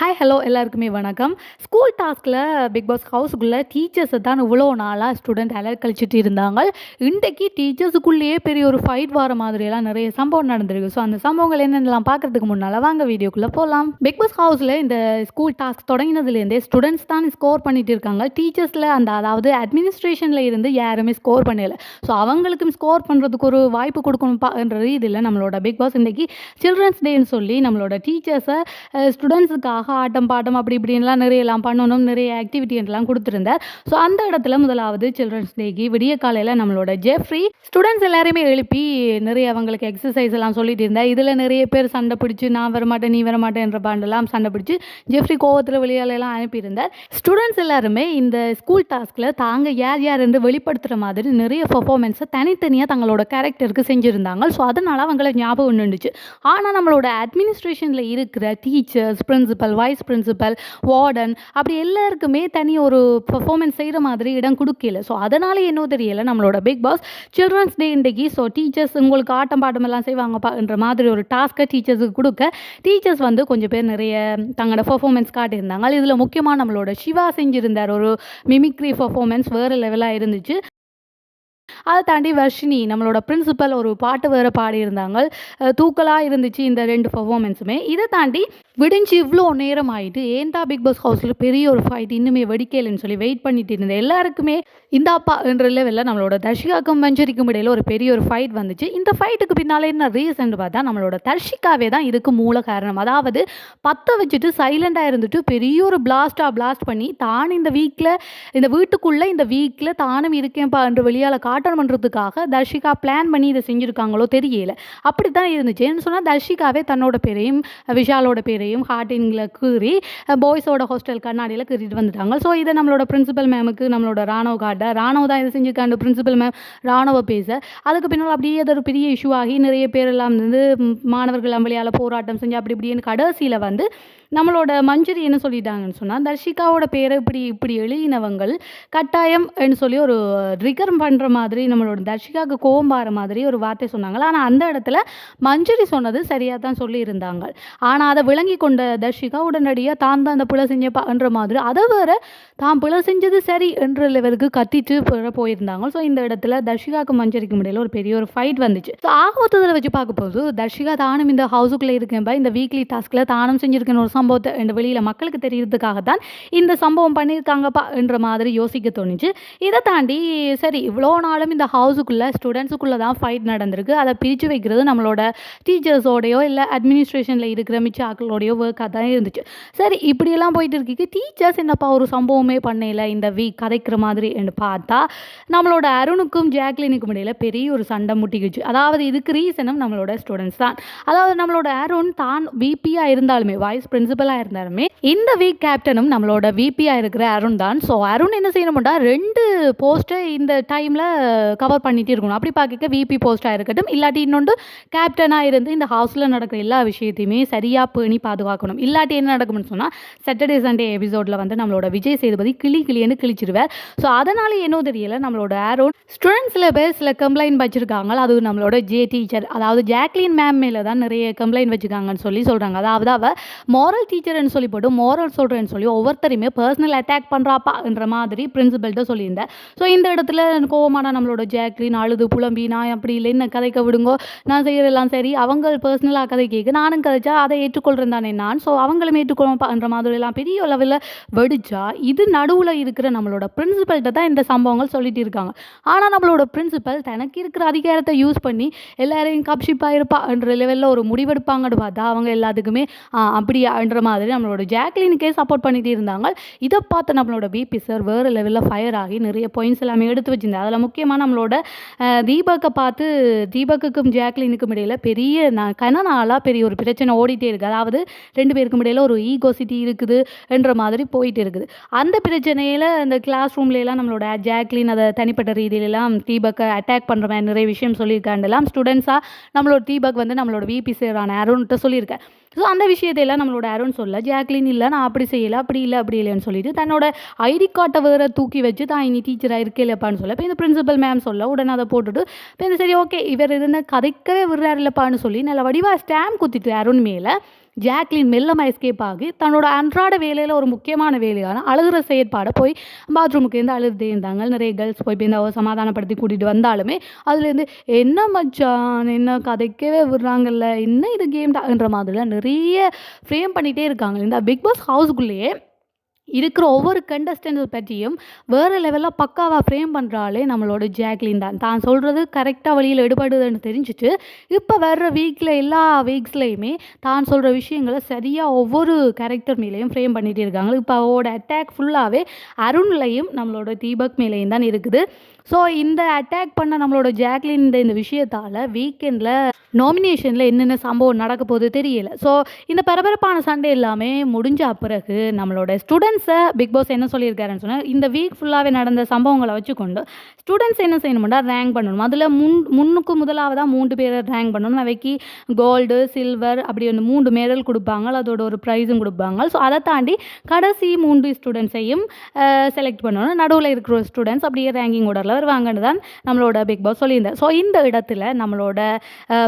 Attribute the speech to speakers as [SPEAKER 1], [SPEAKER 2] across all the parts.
[SPEAKER 1] Hi hello எல்லாருக்குமே வணக்கம். School டாஸ்கில் பிக் பாஸ் ஹவுஸுக்குள்ளே டீச்சர்ஸை தான் இவ்வளோ நாளாக ஸ்டூடெண்ட் அலர்ட் கழிச்சிட்டு இருந்தாங்க. இன்றைக்கி டீச்சர்ஸுக்குள்ளேயே பெரிய ஒரு ஃபைட் வர மாதிரியெல்லாம் நிறைய சம்பவம் நடந்திருக்கு. ஸோ அந்த சம்பவங்கள் என்னென்னலாம் பார்க்குறதுக்கு முன்னால் வாங்க வீடியோக்குள்ளே போகலாம். பிக் பாஸ் ஹவுஸில் இந்த ஸ்கூல் டாஸ்க் தொடங்கினதுலேருந்தே ஸ்டூடெண்ட்ஸ் தான் ஸ்கோர் பண்ணிட்டு இருக்காங்க. டீச்சர்ஸில் அதாவது அட்மினிஸ்ட்ரேஷனில் இருந்து யாருமே ஸ்கோர் பண்ணலை. ஸோ அவங்களுக்கும் ஸ்கோர் பண்ணுறதுக்கு ஒரு வாய்ப்பு கொடுக்கணும்ன்ற ரீதியில் நம்மளோட பிக் பாஸ் இன்றைக்கி சில்ட்ரன்ஸ் டேன்னு சொல்லி நம்மளோட டீச்சர்ஸை ஸ்டூடெண்ட்ஸுக்காக ஆட்டம் பாட்டம் அப்படி இப்படின்லாம் நிறையலாம் பண்ணணும், நிறைய ஆக்டிவிட்டிலாம் கொடுத்துருந்தார். ஸோ அந்த இடத்துல முதலாவது சில்ட்ரன்ஸ் டேக்கு விடிய காலையில் நம்மளோட ஜெஃப்ரி ஸ்டூடெண்ட்ஸ் எல்லாருமே எழுப்பி நிறைய அவங்களுக்கு எக்ஸசைஸ் எல்லாம் சொல்லிட்டு இருந்தார். இதில் நிறைய பேர் சண்டை பிடிச்சி நான் வரமாட்டேன் நீ வரமாட்டேன்ற பாண்டெல்லாம் சண்டை பிடிச்சி ஜெஃப்ரி கோவத்தில் வெளியாலெல்லாம் அனுப்பியிருந்தார். ஸ்டூடெண்ட்ஸ் எல்லாருமே இந்த ஸ்கூல் டாஸ்கில் தாங்க யார் யார் என்று வெளிப்படுத்துகிற மாதிரி நிறைய பர்ஃபார்மன்ஸை தனித்தனியாக தங்களோட கேரக்டருக்கு செஞ்சுருந்தாங்க. ஸோ அதனால் அவங்கள ஞாபகம் நின்றுச்சு. ஆனால் நம்மளோட அட்மினிஸ்ட்ரேஷனில் இருக்கிற teachers, principal, vice principal, warden அப்படி எல்லாருக்குமே தனி ஒரு பர்ஃபார்மன்ஸ் செய்கிற மாதிரி இடம் கொடுக்கல. ஸோ அதனால என்ன தெரியலை நம்மளோட பிக் பாஸ் சில்ட்ரன்ஸ் டே இன்றைக்கி ஸோ டீச்சர்ஸ் உங்களுக்கு ஆட்டம் பாட்டம் எல்லாம் செய்வாங்கப்பான்ற மாதிரி ஒரு டாஸ்க்கை டீச்சர்ஸுக்கு கொடுக்க டீச்சர்ஸ் வந்து கொஞ்சம் பேர் நிறைய தங்களோட பர்ஃபார்மன்ஸ் காட்டியிருந்தாங்க. இதில் முக்கியமாக நம்மளோட சிவா செஞ்சுருந்தார் ஒரு மிமிக்ரி பர்ஃபார்மன்ஸ் வேறு லெவலாக இருந்துச்சு. அதை தாண்டி வர்ஷினி நம்மளோட பிரின்சிபல் ஒரு பாட்டு வேறு பாடியிருந்தாங்க. தூக்கலாக இருந்துச்சு இந்த ரெண்டு பர்ஃபார்மன்ஸுமே. இதை தாண்டி விடிஞ்சு இவ்வளோ நேரம் ஆகிட்டு ஏன்டா பிக் பாஸ் ஹவுஸில் பெரிய ஒரு ஃபைட் இன்னுமே வெடிக்கலைன்னு சொல்லி வெயிட் பண்ணிட்டு இருந்தேன். எல்லாருக்குமே இந்த அப்பா என்ற லெவலில் நம்மளோட தர்ஷிகாக்கும் மஞ்சரிக்கும் இடையில் ஒரு பெரிய ஒரு ஃபைட் வந்துச்சு. இந்த ஃபைட்டுக்கு பின்னால் என்ன ரீசன் பார்த்தா நம்மளோட தர்ஷிகாவே தான் இதுக்கு மூல காரணம். அதாவது பற்ற வச்சுட்டு சைலண்டாக இருந்துட்டு பெரிய ஒரு பிளாஸ்ட் பண்ணி தான் இந்த வீட்டுக்குள்ளே இந்த வீக்கில் தானும் இருக்கேன்ப்பா என்று வெளியால் காட்டணும் பண்ணுறதுக்காக தர்ஷிகா பிளான் பண்ணி இதை செஞ்சுருக்காங்களோ தெரியல. அப்படி தான் இருந்துச்சு. என்ன சொன்னால் தர்ஷிகாவே தன்னோட பேரையும் விஷாலோட பேரையும் ஹார்டிங்கில் கீறி பாய்ஸோட ஹாஸ்டல் கண்ணாடியில் கீறிட்டு வந்துட்டாங்க. ஸோ இதை நம்மளோட பிரின்சிபல் மேமுக்கு நம்மளோட ராணுவ ராணுவ தான் இதை செஞ்சுருக்காண்டு பிரின்சிபல் மேம் ராணுவ பேச அதுக்கு பின்னால் அப்படியே அது ஒரு பெரிய இஷ்யூ ஆகி நிறைய பேரெல்லாம் வந்து மாணவர்கள் வெளியால் போராட்டம் செஞ்சு அப்படி இப்படின்னு கடைசியில் வந்து நம்மளோட மஞ்சரி என்ன சொல்லிட்டாங்கன்னு சொன்னால் தர்ஷிகாவோட பேரை இப்படி எழுதினவங்கள் கட்டாயம் சொல்லி ஒரு ட்ரிகர் பண்ணுற மாதிரி நம்மளோட தர்ஷிகாவுக்கு கோவம் பார மாதிரி ஒரு வார்த்தை சொன்னாங்க. ஆனால் அந்த இடத்துல மஞ்சரி சொன்னது சரியாக தான் சொல்லியிருந்தாங்க. ஆனால் அதை விளங்கி கொண்ட தர்ஷிகா உடனடியாக தான் அந்த பிழை செஞ்சன்ற மாதிரி அதை வேற தான் பிழை செஞ்சது சரி என்ற லெவலுக்கு கத்திட்டு போயிருந்தாங்க. ஸோ இந்த இடத்துல தர்ஷிகாவுக்கு மஞ்சரிக்கு முடியல ஒரு பெரிய ஒரு ஃபைட் வந்துச்சு. ஸோ ஆகமொத்தத்தில் வச்சு பார்க்க போது தர்ஷிகா தானும் இந்த ஹவுஸுக்குள்ளே இருக்கேன்பா இந்த வீக்லி டாஸ்கில் தானும் செஞ்சுருக்கேன்னு ஒரு சம்பவத்தை என்ற வெளியில் மக்களுக்கு தெரியறதுக்காக தான் இந்த சம்பவம் பண்ணியிருக்காங்கப்பா என்ற மாதிரி யோசிக்க தோணுச்சு. இதை தாண்டி சரி இவ்வளோ நாளும் இந்த ஹவுஸுக்குள்ளே ஸ்டூடெண்ட்ஸுக்குள்ளே தான் ஃபைட் நடந்திருக்கு. அதை பிரித்து வைக்கிறது நம்மளோட டீச்சர்ஸோடையோ இல்லை அட்மினிஸ்ட்ரேஷனில் இருக்கிற மிச்ச ஆக்களோடையோ ஒர்க்காக தான் இருந்துச்சு. சரி இப்படியெல்லாம் போயிட்டு இருக்கு டீச்சர்ஸ் என்னப்பா ஒரு சம்பவமே பண்ணல இந்த வீக் கதைக்கிற மாதிரி என்று பார்த்தா நம்மளோட அருணுக்கும் ஜாக்லினுக்கும் இடையில பெரிய ஒரு சண்டை முட்டிக்குச்சு. அதாவது இதுக்கு ரீசனும் நம்மளோட ஸ்டூடெண்ட்ஸ் தான். அதாவது நம்மளோட அருண் தான் விபியாக இருந்தாலுமே வைஸ் பிரின்சிபலாக இருந்தாலுமே இந்த வீக் கேப்டனும் நம்மளோட விபியாக இருக்கிற அருண் தான். ஸோ அருண் என்ன செய்யணும்டா 2 போஸ்ட்டை இந்த டைமில் கவர் பண்ணிட்டு இருக்கணும். அப்படி பார்க்க விபி போஸ்ட்டாக இருக்கட்டும் இல்லாட்டி இன்னொன்று கேப்டனாக இருந்து இந்த ஹவுஸில் நடக்கிற எல்லா விஷயத்தையுமே சரியாக பேணி பாதுகாக்கணும். இல்லாட்டி என்ன நடக்கும்னு சொன்னால் சாட்டர்டே சண்டே எபிசோடில் வந்து நம்மளோட விஜய் சேதுபதி கிளின்னு கிழிச்சிருவார். ஸோ அதனால் என்ன தெரியல நம்மளோட அருண் ஸ்டூடெண்ட்ஸில் பேர் சில கம்ப்ளைண்ட் வச்சுருக்காங்க. அது நம்மளோட ஜேடீச்சர் அதாவது ஜாக்லின் மேம் மேலே தான் நிறைய கம்ப்ளைண்ட் வச்சுருக்காங்கன்னு சொல்கிறாங்க. அதாவது அவள் மாரல் டீச்சர்னு சொல்லி போட்டு மாரல் சொல்கிறேன்னு சொல்லி ஒவ்வொருத்தரையுமே பர்சனல் அட்டாக் பண்ணுறாப்பா என்ற மாதிரி பிரின்சிபல்கிட்ட சொல்லியிருந்தேன். ஸோ இந்த இடத்துல கோவமான நம்மளோட ஜாக்லின் அழுது புலம்பி நான் அப்படி இல்லை என்ன கதைக்க விடுங்கோ நான் செய்கிறதெல்லாம் சரி அவங்க பர்சனலாக கதை கேட்க நானும் கதைச்சா அதை ஏற்றுக்கொள்கிறேன் தானே நான். ஸோ அவங்களும் ஏற்றுக்கொள்ளும்ன்ற மாதிரிலாம் பெரிய லெவலில் வெடிச்சா இது நடுவில் இருக்கிற நம்மளோட பிரின்சிபல்கிட்ட தான் இந்த சம்பவங்கள் சொல்லிட்டு இருக்காங்க. ஆனால் நம்மளோட பிரின்சிபல் தனக்கு இருக்கிற அதிகாரத்தை யூஸ் பண்ணி எல்லாரையும் கப்ஷிப்பாக இருப்பா என்ற லெவலில் ஒரு முடிவெடுப்பாங்கன்னு பார்த்தா அவங்க எல்லாத்துக்குமே அப்படின்ற மாதிரி நம்மளோட ஜாக்லினுக்கே சப்போர்ட் பண்ணிட்டு இருந்தாங்க. இதை பார்த்து நம்மளோட பிபி சார் வேறு லெவலில் ஃபயர் ஆகி நிறைய பாயிண்ட்ஸ் எல்லாமே எடுத்து வச்சிருந்தேன். அதில் முக்கியமாக நம்மளோட தீபக்கை பார்த்து தீபக்குக்கும் ஜாக்லினுக்கும் இடையில் பெரிய நாளாக பெரிய ஒரு பிரச்சனை ஓடிட்டே இருக்குது. அதாவது 2 பேருக்கும் இடையில் ஒரு ஈகோசிட்டி இருக்குது என்ற மாதிரி போயிட்டு இருக்குது. அந்த பிரச்சனையில் இந்த கிளாஸ் ரூம்லாம் நம்மளோட ஜாக்லின் அதை தனிப்பட்ட ரீதியிலலாம் தீபக்கை அட்டாக் பண்ணுற மாதிரி நிறைய விஷயம் சொல்லியிருக்காண்டெல்லாம் ஸ்டூடெண்ட்ஸாக நம்மளோட தீபக் வந்து நம்மளோட விபி சாரான அருண்கிட்ட சொல்லியிருக்கேன். ஸோ அந்த விஷயத்தையெல்லாம் நம்மளோட அருண் சொல்ல ஜாக்லின் இல்லை நான் அப்படி செய்யலை அப்படி இல்லைன்னு சொல்லிட்டு தன்னோட ஐடி கார்டை வேறு தூக்கி வச்சு தான் இனி டீச்சராக இருக்கேலப்பான்னு சொல்ல இப்போ இந்த பிரின்சிபல் மேம் சொல்ல உடனே அதை போட்டுட்டு இப்போ இந்த சரி ஓகே இவர் இதுன்னு கதைக்கவே விடுறாரு இல்லைப்பான்னு சொல்லி நல்ல வடிவாக ஸ்டாம்ப் குத்திட்டு அருண் மேலே ஜாக்லின் மெல்லமாக எஸ்கேப் ஆகி தன்னோட அன்றாட வேலையில் ஒரு முக்கியமான வேலையான அழுகிற செயற்பாடை போய் பாத்ரூமுக்கு இருந்து அழுதுட்டே இருந்தாங்க. நிறைய கேர்ள்ஸ் போய் இந்த சமாதானப்படுத்தி கூட்டிகிட்டு வந்தாலுமே அதுலேருந்து என்ன மச்சான் என்ன கதைக்கவே விடுறாங்கல்ல என்ன இது கேம்ன்ற மாதிரிலாம் நிறைய ஃப்ரேம் பண்ணிகிட்டே இருக்காங்க. இந்த பிக் பாஸ் ஹவுஸ்குள்ளேயே இருக்கிற ஒவ்வொரு கண்டஸ்டன்ட் பற்றியும் வேறு லெவலில் பக்காவாக ஃப்ரேம் பண்ணுறாலே நம்மளோட ஜாக்லின் தான் சொல்கிறது கரெக்டாக வழியில் எடுபடுதுன்னு தெரிஞ்சுட்டு இப்போ வர்ற வீக்கில் எல்லா வீக்ஸ்லேயுமே தான் சொல்கிற விஷயங்களை சரியாக ஒவ்வொரு கேரக்டர் மேலேயும் ஃப்ரேம் பண்ணிகிட்டே இருக்காங்க. இப்போ அவரோட அட்டாக் ஃபுல்லாகவே அருண்லையும் நம்மளோட தீபக் மேலேயும் தான் இருக்குது. ஸோ இந்த அட்டாக் பண்ண நம்மளோட ஜாக்லின் இந்த விஷயத்தால் வீக்கெண்டில் நாமினேஷனில் என்னென்ன சம்பவம் நடக்க போகுது தெரியல. ஸோ இந்த பரபரப்பான சண்டே எல்லாமே முடிஞ்ச பிறகு நம்மளோட ஸ்டூடெண்ட்ஸை பிக் பாஸ் என்ன சொல்லியிருக்காருன்னு சொன்னால் இந்த வீக் ஃபுல்லாகவே நடந்த சம்பவங்களை வச்சுக்கொண்டு ஸ்டூடெண்ட்ஸ் என்ன செய்யணும்னா ரேங்க் பண்ணணும். அதில் முன்னுக்கு முதலாவதாக 3 பேரை ரேங்க் பண்ணணும். அவைக்கு கோல்டு சில்வர் அப்படி வந்து 3 மெடல் கொடுப்பாங்க, அதோட ஒரு ப்ரைஸும் கொடுப்பாங்க. ஸோ அதை தாண்டி கடைசி 3 ஸ்டூடெண்ட்ஸையும் செலக்ட் பண்ணணும். நடுவில் இருக்கிற ஸ்டூடெண்ட்ஸ் அப்படியே ரேங்கிங் ஓடரில் வருவாங்கன்னு தான் நம்மளோட பிக் பாஸ் சொல்லியிருந்தார். ஸோ இந்த இடத்துல நம்மளோட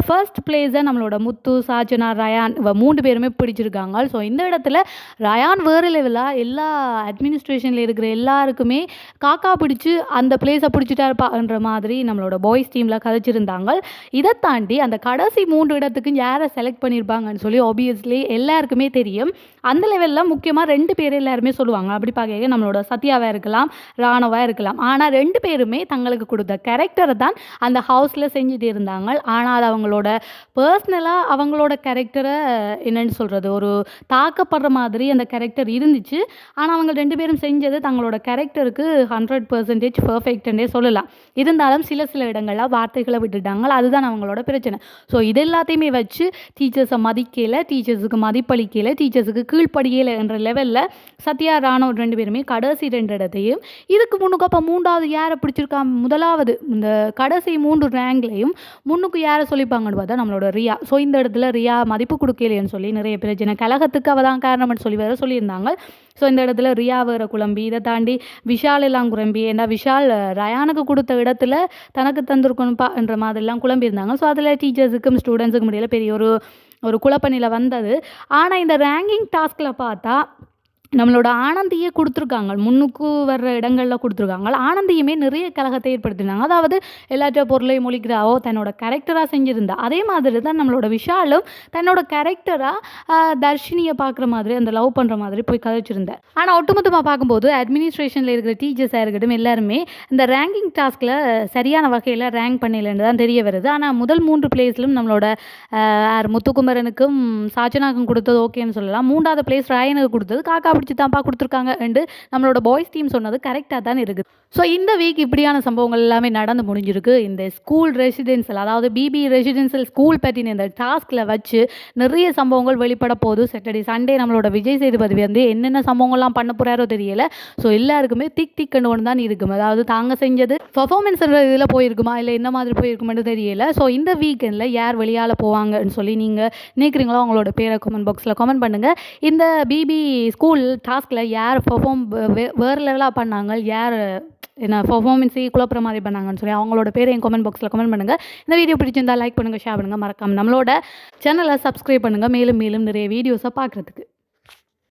[SPEAKER 1] ஃபர்ஸ்ட் பிளேஸை நம்மளோட முத்து சாச்சனா ரயான் 3 பேருமே பிடிச்சிருக்காங்க. ஸோ இந்த இடத்துல ரயான் வேறு லெவலாக எல்லா அட்மினிஸ்ட்ரேஷனில் இருக்கிற எல்லாருக்குமே காக்கா பிடிச்சி அந்த பிளேஸை பிடிச்சிட்டாருப்பான்ற மாதிரி நம்மளோட பாய்ஸ் டீமில் கதைச்சிருந்தாங்க. இதை தாண்டி அந்த கடைசி 3 இடத்துக்கு யாரை செலக்ட் பண்ணியிருப்பாங்கன்னு சொல்லி ஆப்வியஸ்லி எல்லாருக்குமே தெரியும். அந்த லெவலில் முக்கியமாக 2 பேர் எல்லாருமே சொல்லுவாங்க. அப்படி பார்க்க நம்மளோட சத்யாவாக இருக்கலாம் ராணவாக இருக்கலாம். ஆனால் 2 பேருமே தங்களுக்கு கொடுத்த கேரக்டரை தான் அந்த ஹவுஸில் செஞ்சுட்டு இருந்தாங்க. ஆனால் அது அவங்களோட பர்சனலாக அவங்களோட கேரக்டரை என்னென்னு சொல்கிறது ஒரு தாக்கப்படுற மாதிரி அந்த கேரக்டர் இருந்துச்சு. ஆனால் அவங்க 2 பேரும் செஞ்சது தங்களோட கேரக்டருக்கு 100% பர்ஃபெக்ட்னே சொல்லலாம். இருந்தாலும் சில இடங்களில் வார்த்தைகளை விட்டுட்டாங்க. அதுதான் அவங்களோட பிரச்சனை. ஸோ இது எல்லாத்தையுமே வச்சு டீச்சர்ஸை மதிக்கல, டீச்சர்ஸுக்கு மதிப்பளிக்கல, டீச்சர்ஸுக்கு கீழ்ப்படியலை என்ற லெவலில் சத்யா ராணவ் 2 பேருமே கடைசி 2 இடத்தையும் இதுக்கு முன்னுக்கு அப்போ 3வது யாரை பிடிச்சிருக்கா முதலாவது இந்த கடைசி 3 ரேங்க்லையும் முன்னுக்கு யாரை சொல்லிப்பாங்கன்னு பார்த்தா நம்மளோட ரியா. ஸோ இந்த இடத்துல ரியா மதிப்பு கொடுக்கலையேன்னு சொல்லி நிறைய பிரச்சனை கலகத்துக்கு அவள் தான் காரணம்னு சொல்லி வேறு சொல்லியிருந்தாங்க. ஸோ இந்த இடத்துல ரியா வேறு குழம்பி இதை தாண்டி விஷால் எல்லாம் குழம்பி ஏன்னா விஷால் ரயானுக்கு கொடுத்த இடத்துல தனக்கு தந்திருக்கணும்ப்பா என்ற மாதிரிலாம் குழம்பியிருந்தாங்க. ஸோ அதில் டீச்சர்ஸுக்கும் ஸ்டூடெண்ட்ஸுக்கும் முடியல பெரிய ஒரு குழப்பநிலை வந்தது. ஆனால் இந்த ரேங்கிங் டாஸ்கில் பார்த்தா நம்மளோட ஆனந்தியை கொடுத்துருக்காங்க, முன்னுக்கு வர்ற இடங்களில் கொடுத்துருக்காங்க. ஆனந்தியுமே நிறைய கலகத்தை ஏற்படுத்தினாங்க. அதாவது எல்லாற்ற பொருளையும் மொழிக்கிறாவோ தன்னோட கேரக்டராக செஞ்சுருந்தா. அதே மாதிரி தான் நம்மளோட விஷாலும் தன்னோட கேரக்டராக தர்ஷினியை பார்க்குற மாதிரி அந்த லவ் பண்ணுற மாதிரி போய் கதைச்சிருந்தார். ஆனால் ஒட்டுமொத்தமாக பார்க்கும்போது அட்மினிஸ்ட்ரேஷனில் இருக்கிற டீச்சர்ஸாக இருக்கட்டும் எல்லாருமே இந்த ரேங்கிங் டாஸ்கில் சரியான வகையில் ரேங்க் பண்ணலன்னு தான் தெரிய வருது. ஆனால் முதல் 3 பிளேஸ்லும் நம்மளோட முத்துக்குமரனுக்கும் சாச்சனாக்கும் கொடுத்தது ஓகேன்னு சொல்லலாம். 3வது பிளேஸ் ராயனுக்கு கொடுத்தது காக்கா பிடிச்சி தான்ப்பா கொடுத்துருக்காங்க என்று நம்மளோட பாய்ஸ் டீம் சொன்னது கரெக்டாக தான் இருக்குது. ஸோ இந்த வீக் இப்படியான சம்பவங்கள் எல்லாமே நடந்து முடிஞ்சிருக்கு. இந்த ஸ்கூல் ரெசிடென்சியல் அதாவது பிபி ரெசிடென்சியல் ஸ்கூல் பற்றின இந்த டாஸ்கில் வச்சு நிறைய சம்பவங்கள் வெளிப்பட போகுது. சாட்டர்டே சண்டே நம்மளோட விஜய் சேதுபதி வந்து என்னென்ன சம்பவங்கள்லாம் பண்ண போகிறாரோ தெரியல. ஸோ எல்லாருக்குமே திக்குன்னு ஒன்று தான் இருக்கும். அதாவது தாங்க செஞ்சது பர்ஃபார்மன்ஸ் இதில் போயிருக்குமா இல்லை என்ன மாதிரி போயிருக்குமென்னு தெரியல. ஸோ இந்த வீக்கெண்டில் யார் வெளியால் போவாங்கன்னு சொல்லி நீங்கள் நினைக்கிறீங்களோ அவங்களோட பேரை கமெண்ட் பாக்ஸில் கமெண்ட் பண்ணுங்கள். இந்த பிபி ஸ்கூல் டாஸ்கில் யார் பெர்ஃபார்ம் வேறு லெவலாக பண்ணாங்க, யார் என்ன பெர்ஃபார்மன்ஸே குழப்புற மாதிரி பண்ணாங்கன்னு சொல்லி அவங்களோட பேரை என் கமெண்ட் பாக்ஸில் கமெண்ட் பண்ணுங்கள். இந்த வீடியோ பிடிச்சிருந்தால் லைக் பண்ணுங்கள், ஷேர் பண்ணுங்கள், மறக்காமல் நம்மளோட சேனலை சப்ஸ்கிரைப் பண்ணுங்கள் மேலும் நிறைய வீடியோஸை பார்க்குறதுக்கு.